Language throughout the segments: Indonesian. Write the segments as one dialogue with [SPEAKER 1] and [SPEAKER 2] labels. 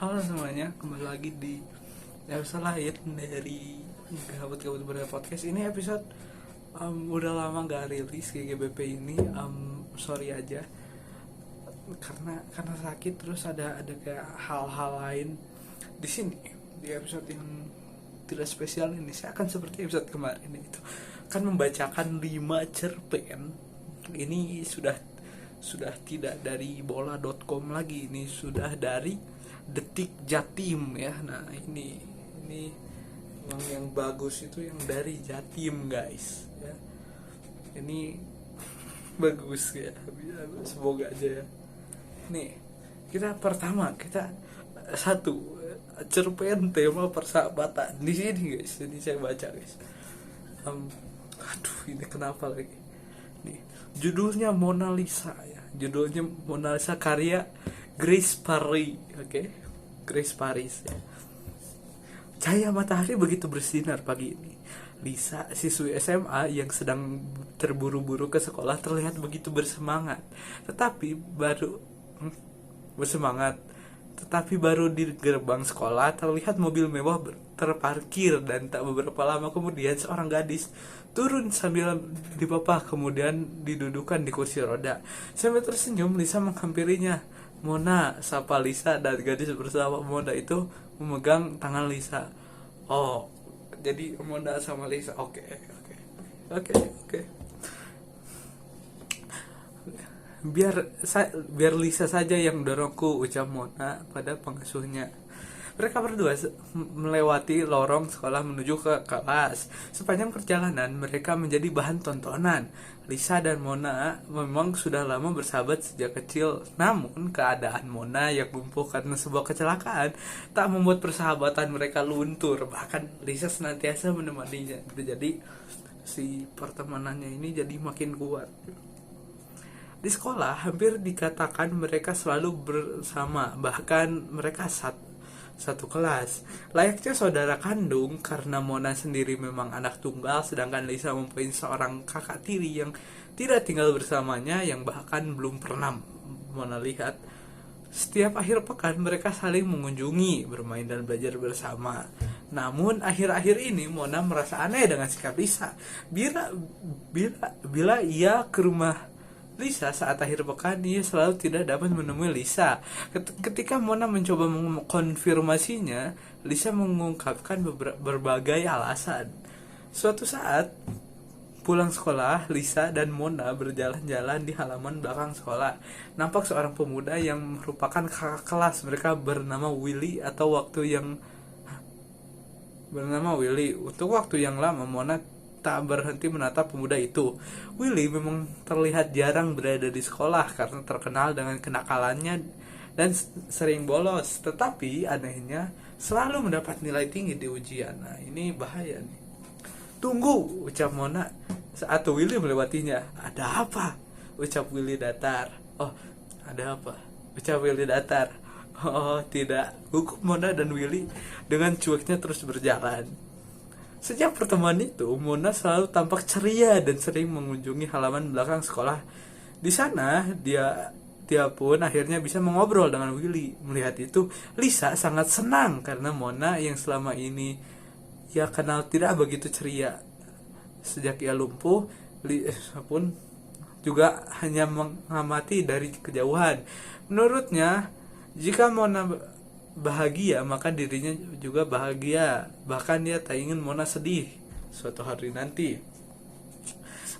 [SPEAKER 1] Halo semuanya, kembali lagi di episode lain dari Gabut-Gabut Berda Podcast. Ini episode udah lama gak rilis GGBP ini. Sorry aja karena sakit, terus ada kayak hal-hal lain di sini. Di episode yang tidak spesial ini saya akan seperti episode kemarin, itu akan membacakan 5 cerpen. Ini sudah tidak dari bola.com lagi, ini sudah dari Detik Jatim ya. Nah, ini yang bagus itu yang dari Jatim, guys ya. Ini bagus ya, semoga aja ya. Nih, kita satu cerpen tema persahabatan di sini, guys. Ini saya baca, guys. Aduh, ini kenapa lagi? Nih, judulnya Mona Lisa ya. Judulnya Mona Lisa karya Grace Paris, oke? Grace Paris ya. Cahaya matahari begitu bersinar pagi ini. Lisa, siswi SMA yang sedang terburu-buru ke sekolah, terlihat begitu bersemangat. Tetapi baru di gerbang sekolah terlihat mobil mewah terparkir, dan tak beberapa lama kemudian seorang gadis turun sambil dipapah, kemudian didudukan di kursi roda. Sambil tersenyum, Lisa menghampirinya. Mona, sapa Lisa, dan gadis bersama Mona itu memegang tangan Lisa. Oh, jadi Mona sama Lisa. Oke. Biar Lisa saja yang dorongku, ucap Mona pada pengasuhnya. Mereka berdua melewati lorong sekolah menuju ke kelas. Sepanjang perjalanan mereka menjadi bahan tontonan. Lisa dan Mona memang sudah lama bersahabat sejak kecil. Namun keadaan Mona yang lumpuh karena sebuah kecelakaan tak membuat persahabatan mereka luntur. Bahkan Lisa senantiasa menemaninya. Jadi si pertemanannya ini jadi makin kuat. Di sekolah hampir dikatakan mereka selalu bersama. Bahkan mereka satu kelas, layaknya saudara kandung, karena Mona sendiri memang anak tunggal, sedangkan Lisa mempunyai seorang kakak tiri yang tidak tinggal bersamanya, yang bahkan belum pernah Mona lihat. Setiap akhir pekan mereka saling mengunjungi, bermain dan belajar bersama. Namun akhir-akhir ini Mona merasa aneh dengan sikap Lisa. Bila ia ke rumah Lisa saat akhir pekan, ia selalu tidak dapat menemui Lisa. Ketika Mona mencoba mengkonfirmasinya, Lisa mengungkapkan berbagai alasan. Suatu saat pulang sekolah, Lisa dan Mona berjalan-jalan di halaman belakang sekolah. Nampak seorang pemuda yang merupakan kakak kelas mereka bernama Willy. Untuk waktu yang lama, Mona tak berhenti menatap pemuda itu. Willy memang terlihat jarang berada di sekolah karena terkenal dengan kenakalannya dan sering bolos. Tetapi anehnya selalu mendapat nilai tinggi di ujian. Nah, ini bahaya nih. Tunggu, ucap Mona saat Willy melewatinya. Ada apa? Ucap Willy datar. Oh, ada apa? Ucap Willy datar. Oh, tidak. Gugup Mona dan Willy dengan cueknya terus berjalan. Sejak pertemuan itu, Mona selalu tampak ceria dan sering mengunjungi halaman belakang sekolah. Di sana, dia pun akhirnya bisa mengobrol dengan Willy. Melihat itu, Lisa sangat senang karena Mona yang selama ini ia kenal tidak begitu ceria. Sejak ia lumpuh, Lisa pun juga hanya mengamati dari kejauhan. Menurutnya, jika Mona bahagia, maka dirinya juga bahagia. Bahkan dia tak ingin Mona sedih suatu hari nanti.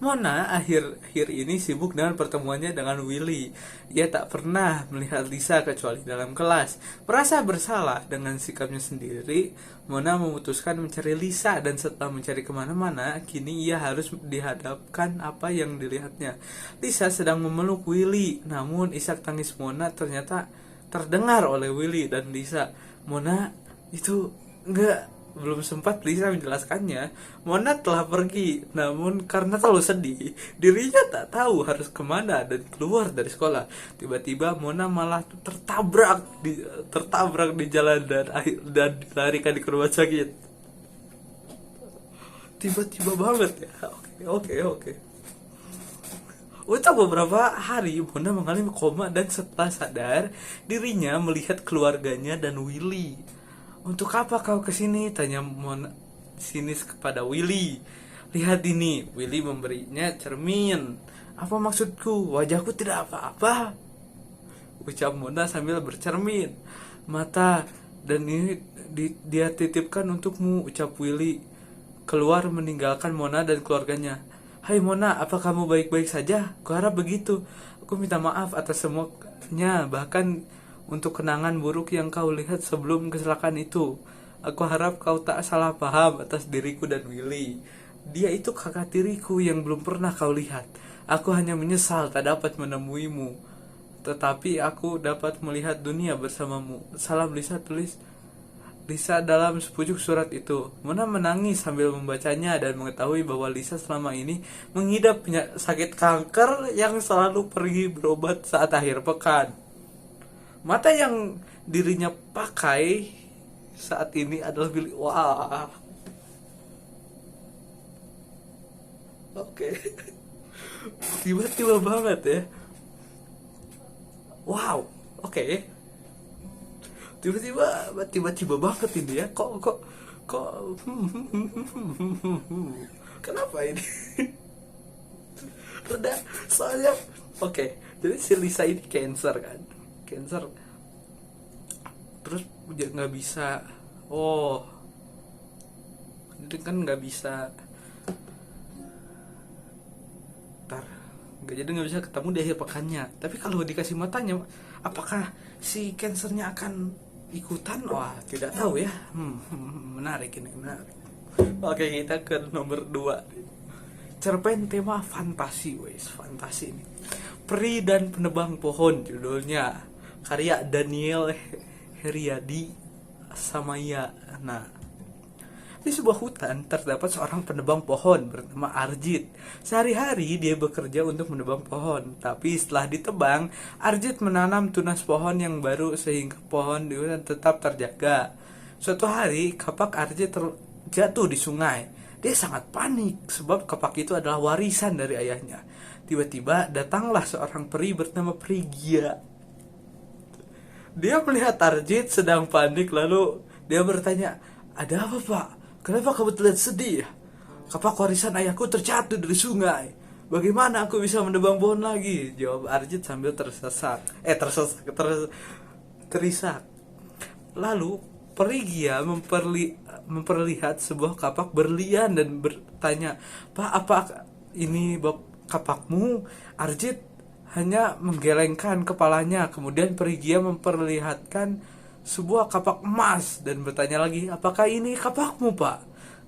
[SPEAKER 1] Mona akhir-akhir ini sibuk dengan pertemuannya dengan Willy. Ia tak pernah melihat Lisa kecuali dalam kelas. Merasa bersalah dengan sikapnya sendiri, Mona memutuskan mencari Lisa, dan setelah mencari kemana-mana, kini ia harus dihadapkan apa yang dilihatnya. Lisa sedang memeluk Willy, namun isak tangis Mona ternyata terdengar oleh Willy dan Lisa. Mona itu belum sempat Lisa menjelaskannya, Mona telah pergi. Namun karena terlalu sedih, dirinya tak tahu harus kemana dan keluar dari sekolah. Tiba-tiba Mona malah tertabrak di jalan dan dilarikan ke rumah sakit. Tiba-tiba banget ya. Oke. Untuk beberapa hari, Mona mengalami koma dan setelah sadar, dirinya melihat keluarganya dan Willy. Untuk apa kau kesini? Tanya Mona sinis kepada Willy. Lihat ini, Willy memberinya cermin. Apa maksudku? Wajahku tidak apa-apa, ucap Mona sambil bercermin mata. Dan ini dia titipkan untukmu, ucap Willy keluar meninggalkan Mona dan keluarganya. Hai Mona, apa kamu baik-baik saja? Kuharap begitu. Aku minta maaf atas semuanya, bahkan untuk kenangan buruk yang kau lihat sebelum kecelakaan itu. Aku harap kau tak salah paham atas diriku dan Willy. Dia itu kakak tiriku yang belum pernah kau lihat. Aku hanya menyesal tak dapat menemuimu, tetapi aku dapat melihat dunia bersamamu. Salam, Lisa, tulis Lisa dalam sepucuk surat itu. Mona menangis sambil membacanya dan mengetahui bahwa Lisa selama ini mengidap sakit kanker yang selalu pergi berobat saat akhir pekan. Mata yang dirinya pakai saat ini adalah Billy. Wah. Oke. Tiba-tiba banget ya. Wow. Oke. Tiba-tiba banget ini ya. Kok kenapa ini? Udah, soalnya oke. Jadi si Lisa ini cancer kan. Cancer. Terus nggak bisa. Oh. Jadi kan nggak bisa. Jadi nggak bisa ketemu di akhir pekannya. Tapi kalau dikasih matanya, apakah si cancernya akan ikutan? Wah, tidak tahu ya. Menarik ini, menarik. Oke, kita ke nomor 2. Cerpen tema fantasi, wes, fantasi ini. Peri dan Penebang Pohon judulnya. Karya Daniel Heriadi Samaya. Nah, di sebuah hutan terdapat seorang penebang pohon bernama Arjit. Sehari-hari dia bekerja untuk menebang pohon, tapi setelah ditebang, Arjit menanam tunas pohon yang baru sehingga pohon di hutan tetap terjaga. Suatu hari, kapak Arjit terjatuh di sungai. Dia sangat panik sebab kapak itu adalah warisan dari ayahnya. Tiba-tiba datanglah seorang peri bernama Prigia. Dia melihat Arjit sedang panik, lalu dia bertanya, "Ada apa, Pak? Kenapa kamu terlihat sedih? Kapak warisan ayahku terjatuh dari sungai. Bagaimana aku bisa menebang pohon lagi?" Jawab Arjit sambil terisak. Lalu Perigia memperlihat sebuah kapak berlian dan bertanya, "Pak, apa ini kapakmu?" Arjit hanya menggelengkan kepalanya. Kemudian Perigia memperlihatkan sebuah kapak emas dan bertanya lagi, "Apakah ini kapakmu, Pak?"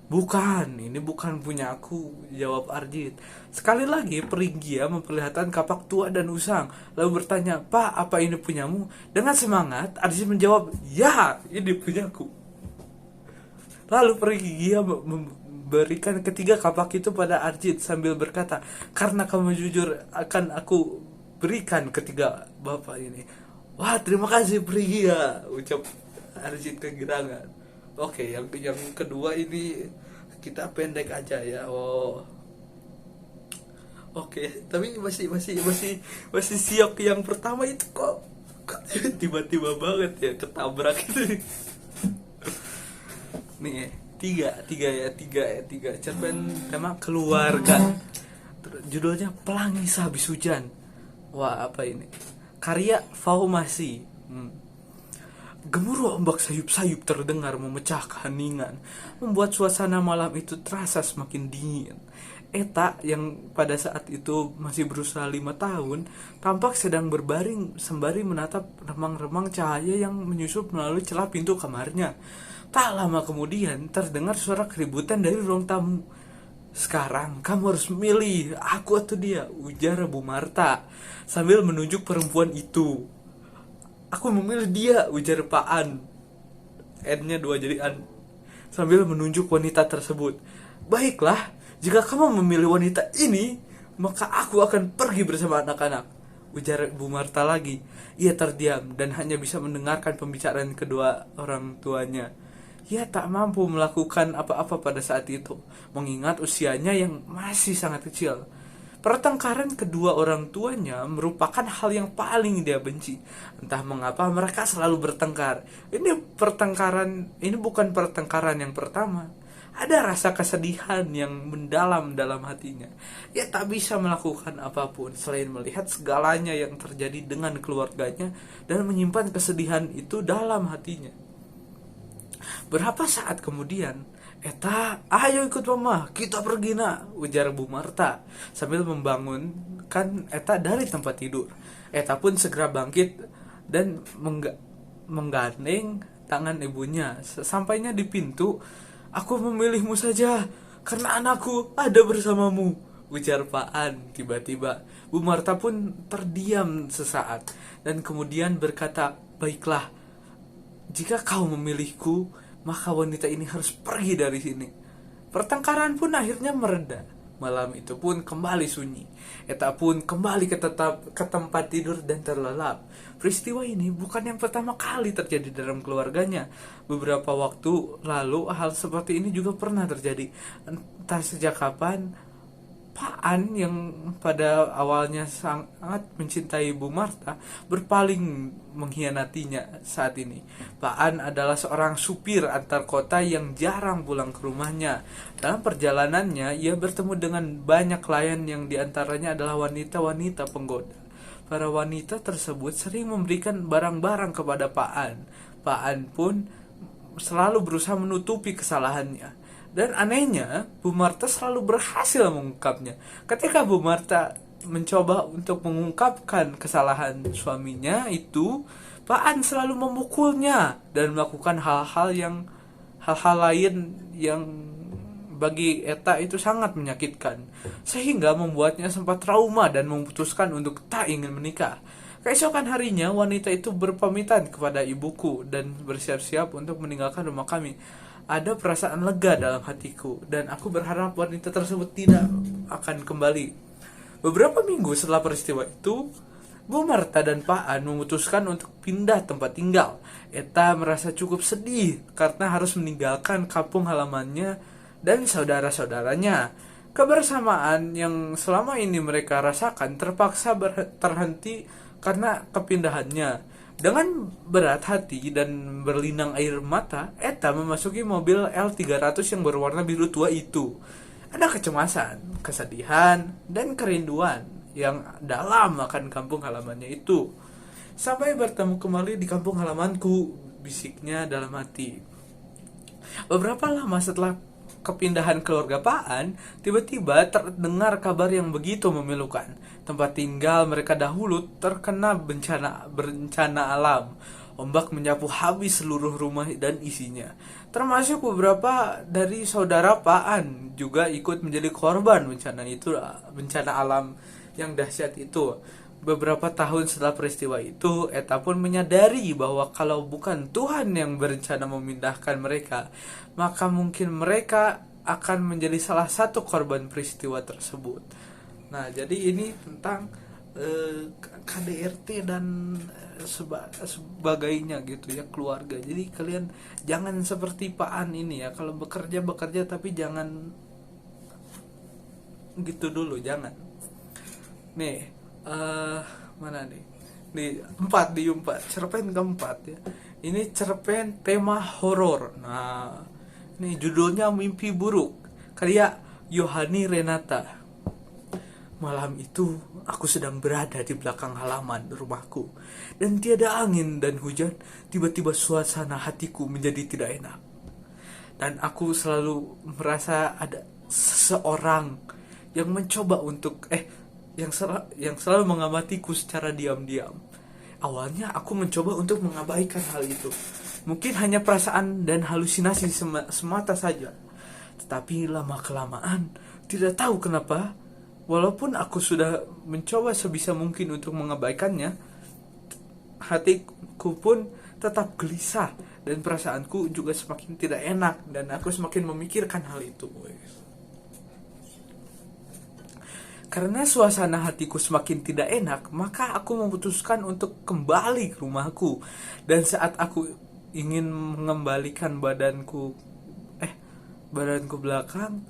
[SPEAKER 1] "Bukan, ini bukan punya aku," jawab Arjit. Sekali lagi Perigia memperlihatkan kapak tua dan usang, lalu bertanya, "Pak, apa ini punyamu?" Dengan semangat Arjit menjawab, "Ya, ini punyaku." Lalu Perigia memberikan ketiga kapak itu pada Arjit sambil berkata, "Karena kamu jujur, akan aku berikan ketiga bapak ini." "Wah, terima kasih Prigia," ucap Arjit kegirangan. Oke, yang kedua ini kita pendek aja ya. Oh. Oke, tapi masih siok yang pertama itu kok tiba-tiba banget ya ketabrak itu. Nih, tiga cerpen tema keluarga. Judulnya Pelangi Sehabis Hujan. Wah, apa ini? Karya Faumasi. Gemuruh ombak sayup-sayup terdengar memecah keheningan, membuat suasana malam itu terasa semakin dingin. Eta yang pada saat itu masih berusia 5 tahun tampak sedang berbaring sembari menatap remang-remang cahaya yang menyusup melalui celah pintu kamarnya. Tak lama kemudian terdengar suara keributan dari ruang tamu. "Sekarang kamu harus memilih, aku atau dia," ujar Bu Marta sambil menunjuk perempuan itu. "Aku memilih dia," ujar Pak An. N-nya 2 jadi An. Sambil menunjuk wanita tersebut. "Baiklah, jika kamu memilih wanita ini, maka aku akan pergi bersama anak-anak," ujar Bu Marta lagi. Ia terdiam dan hanya bisa mendengarkan pembicaraan kedua orang tuanya. Ia tak mampu melakukan apa-apa pada saat itu, mengingat usianya yang masih sangat kecil.
[SPEAKER 2] Pertengkaran kedua orang tuanya merupakan hal yang paling dia benci. Entah mengapa mereka selalu bertengkar. Ini bukan pertengkaran yang pertama. Ada rasa kesedihan yang mendalam dalam hatinya. Ia tak bisa melakukan apapun selain melihat segalanya yang terjadi dengan keluarganya dan menyimpan kesedihan itu dalam hatinya. Berapa saat kemudian, "Eta, ayo ikut mama, kita pergi nak," ujar Bu Marta sambil membangunkan Eta dari tempat tidur. Eta pun segera bangkit dan menggandeng tangan ibunya. Sesampainya di pintu, "Aku memilihmu saja, karena anakku ada bersamamu," ujar Pak An tiba-tiba. Bu Marta pun terdiam sesaat dan kemudian berkata, "Baiklah, jika kau memilihku, maka wanita ini harus pergi dari sini." Pertengkaran pun akhirnya mereda. Malam itu pun kembali sunyi. Eta pun kembali ke tempat tidur dan terlelap. Peristiwa ini bukan yang pertama kali terjadi dalam keluarganya. Beberapa waktu lalu hal seperti ini juga pernah terjadi. Entah sejak kapan, Pak An yang pada awalnya sangat mencintai Bu Marta berpaling mengkhianatinya saat ini. Pak An adalah seorang supir antar kota yang jarang pulang ke rumahnya. Dalam perjalanannya, ia bertemu dengan banyak klien yang diantaranya adalah wanita-wanita penggoda. Para wanita tersebut sering memberikan barang-barang kepada Pak An. Pak An pun selalu berusaha menutupi kesalahannya. Dan anehnya, Bu Marta selalu berhasil mengungkapnya. Ketika Bu Marta mencoba untuk mengungkapkan kesalahan suaminya itu, Pak An selalu memukulnya dan melakukan hal-hal lain yang bagi Eta itu sangat menyakitkan, sehingga membuatnya sempat trauma dan memutuskan untuk tak ingin menikah. Keesokan harinya, wanita itu berpamitan kepada ibuku dan bersiap-siap untuk meninggalkan rumah kami. Ada perasaan lega dalam hatiku dan aku berharap wanita tersebut tidak akan kembali. Beberapa minggu setelah peristiwa itu, Bu Marta dan Pak An memutuskan untuk pindah tempat tinggal. Eta merasa cukup sedih karena harus meninggalkan kampung halamannya dan saudara-saudaranya. Kebersamaan yang selama ini mereka rasakan terpaksa terhenti karena kepindahannya. Dengan berat hati dan berlinang air mata, Eta memasuki mobil L300 yang berwarna biru tua itu. Ada kecemasan, kesedihan, dan kerinduan yang dalam akan kampung halamannya itu. "Sampai bertemu kembali di kampung halamanku," bisiknya dalam hati. Beberapa lama setelah kepindahan keluarga Pak An, tiba-tiba terdengar kabar yang begitu memilukan. Tempat tinggal mereka dahulu terkena bencana alam. Ombak menyapu habis seluruh rumah dan isinya. Termasuk beberapa dari saudara Pak An juga ikut menjadi korban bencana alam yang dahsyat itu. Beberapa tahun setelah peristiwa itu, Eta pun menyadari bahwa kalau bukan Tuhan yang berencana memindahkan mereka, maka mungkin mereka akan menjadi salah satu korban peristiwa tersebut. Nah, jadi ini tentang KDRT dan sebagainya gitu ya, keluarga. Jadi kalian jangan seperti Pak An ini ya, kalau bekerja tapi jangan gitu dulu, jangan. Nih, mana nih? Di 4 cerpen keempat ya. Ini cerpen tema horor. Nah, ini judulnya Mimpi Buruk, karya Yohani Renata. "Malam itu aku sedang berada di belakang halaman rumahku dan tiada angin dan hujan. Tiba-tiba suasana hatiku menjadi tidak enak dan aku selalu merasa ada seseorang yang mencoba untuk yang selalu mengamatiku secara diam-diam. Awalnya aku mencoba untuk mengabaikan hal itu. Mungkin hanya perasaan dan halusinasi semata saja. Tetapi lama-kelamaan, tidak tahu kenapa, walaupun aku sudah mencoba sebisa mungkin untuk mengabaikannya, hatiku pun tetap gelisah dan perasaanku juga semakin tidak enak dan aku semakin memikirkan hal itu." Karena suasana hatiku semakin tidak enak, maka aku memutuskan untuk kembali ke rumahku. Dan saat aku ingin mengembalikan badanku belakang,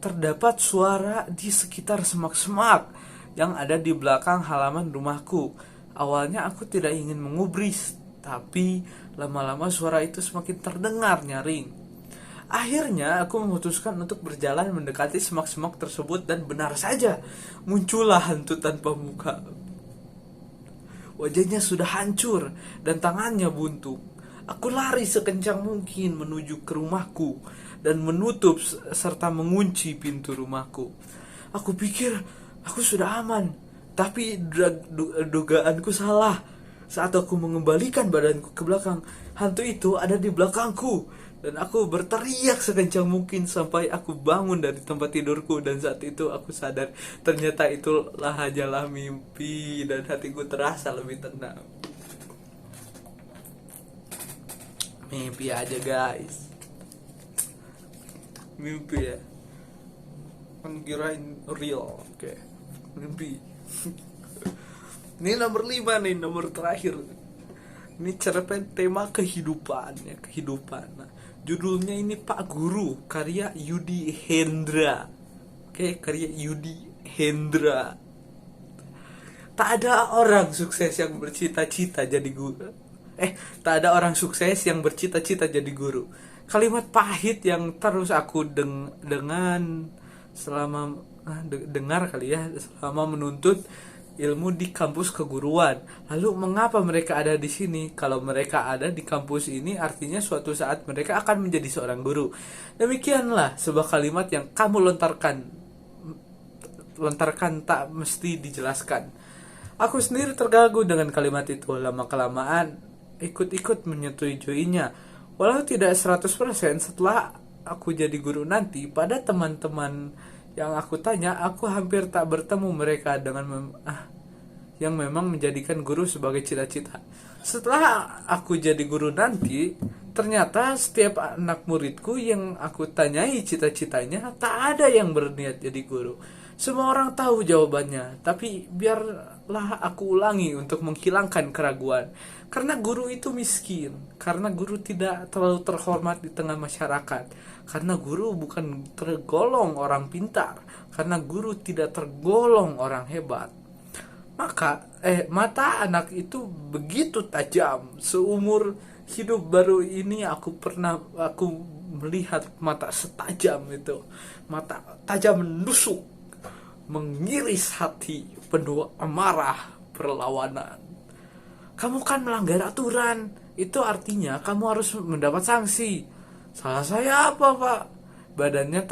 [SPEAKER 2] terdapat suara di sekitar semak-semak yang ada di belakang halaman rumahku. Awalnya aku tidak ingin mengubris, tapi lama-lama suara itu semakin terdengar nyaring. Akhirnya aku memutuskan untuk berjalan mendekati semak-semak tersebut, dan benar saja muncullah hantu tanpa muka. Wajahnya sudah hancur dan tangannya buntu. Aku lari sekencang mungkin menuju ke rumahku dan menutup serta mengunci pintu rumahku. Aku pikir aku sudah aman, tapi dugaanku salah. Saat aku mengembalikan badanku ke belakang, hantu itu ada di belakangku, dan aku berteriak sekencang mungkin sampai aku bangun dari tempat tidurku. Dan saat itu aku sadar ternyata itulah hanyalah mimpi, dan hatiku terasa lebih tenang. Mimpi aja guys, mimpi ya, kan kirain real. Oke, mimpi. Ini nomor 5 nih, nomor terakhir. Ini cerpen tema kehidupan ya, kehidupan. Nah, judulnya ini Pak Guru, karya Yudi Hendra. Oke, karya Yudi Hendra. Tak ada orang sukses yang bercita-cita jadi guru. Tak ada orang sukses yang bercita-cita jadi guru. Kalimat pahit yang terus aku dengan selama dengar kali ya, selama menuntut ilmu di kampus keguruan. Lalu mengapa mereka ada di sini? Kalau mereka ada di kampus ini, artinya suatu saat mereka akan menjadi seorang guru. Demikianlah sebuah kalimat yang kamu lontarkan tak mesti dijelaskan. Aku sendiri terganggu dengan kalimat itu. Lama-kelamaan ikut-ikut menyetujuinya. Walau tidak 100%, setelah aku jadi guru nanti, pada teman-teman yang aku tanya, aku hampir tak bertemu mereka dengan yang memang menjadikan guru sebagai cita-cita. Setelah aku jadi guru nanti, ternyata setiap anak muridku yang aku tanyai cita-citanya, tak ada yang berniat jadi guru. Semua orang tahu jawabannya, tapi biarlah aku ulangi untuk menghilangkan keraguan. Karena guru itu miskin, karena guru tidak terlalu terhormat di tengah masyarakat, karena guru bukan tergolong orang pintar, karena guru tidak tergolong orang hebat. Mata anak itu begitu tajam. Seumur hidup baru ini aku melihat mata setajam itu. Mata tajam menusuk, mengiris hati, penuh amarah, perlawanan. Kamu kan melanggar aturan, itu artinya kamu harus mendapat sanksi. Salah saya apa, Pak? Badannya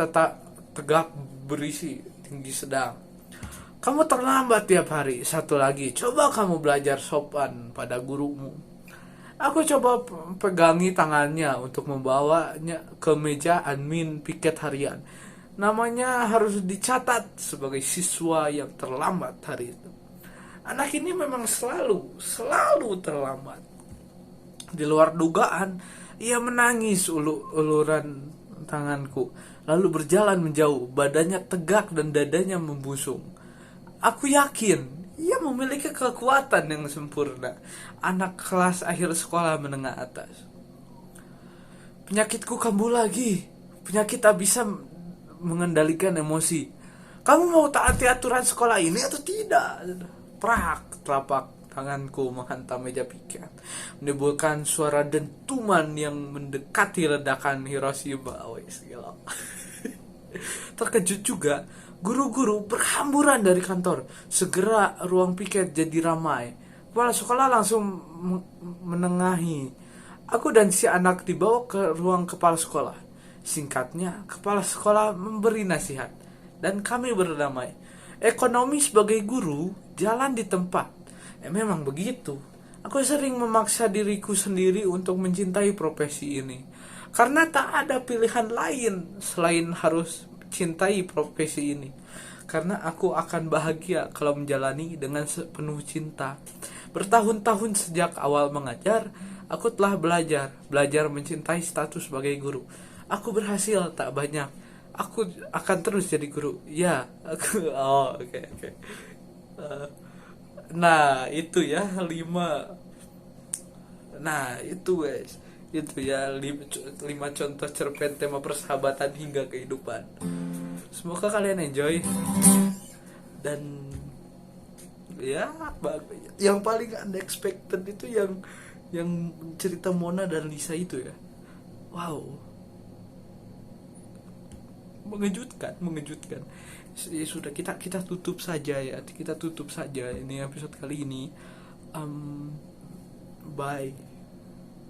[SPEAKER 2] tegak berisi, tinggi sedang. Kamu terlambat tiap hari. Satu lagi, coba kamu belajar sopan pada gurumu. Aku coba pegangi tangannya untuk membawanya ke meja admin piket harian. Namanya harus dicatat sebagai siswa yang terlambat hari itu. Anak ini memang selalu terlambat. Di luar dugaan, ia menangis uluran tanganku, lalu berjalan menjauh, badannya tegak dan dadanya membusung. Aku yakin ia memiliki kekuatan yang sempurna. Anak kelas akhir sekolah menengah atas. Penyakitku kambuh lagi. Penyakit tak bisa mengendalikan emosi. Kamu mau taati aturan sekolah ini atau tidak? Prak, telapak tanganku menghantam meja piket, menimbulkan suara dentuman yang mendekati ledakan Hiroshima. Terkejut juga, guru-guru berhamburan dari kantor. Segera ruang piket jadi ramai. Kepala sekolah langsung menengahi. Aku dan si anak dibawa ke ruang kepala sekolah. Singkatnya, kepala sekolah memberi nasihat, dan kami berdamai. Ekonomi sebagai guru jalan di tempat. Memang begitu. Aku sering memaksa diriku sendiri untuk mencintai profesi ini, karena tak ada pilihan lain selain harus cintai profesi ini. Karena aku akan bahagia kalau menjalani dengan sepenuh cinta. Bertahun-tahun sejak awal mengajar, aku telah belajar mencintai status sebagai guru. Aku berhasil tak banyak. Aku akan terus jadi guru. Ya, aku. Oke. Nah, itu ya 5. Nah, itu guys. Itu ya 5 contoh cerpen tema persahabatan hingga kehidupan.
[SPEAKER 1] Semoga kalian enjoy. Dan ya, yang paling unexpected itu yang cerita Mona dan Lisa itu ya. Wow, mengejutkan. Ya sudah, kita tutup saja ya, kita tutup saja ini episode kali ini. Bye.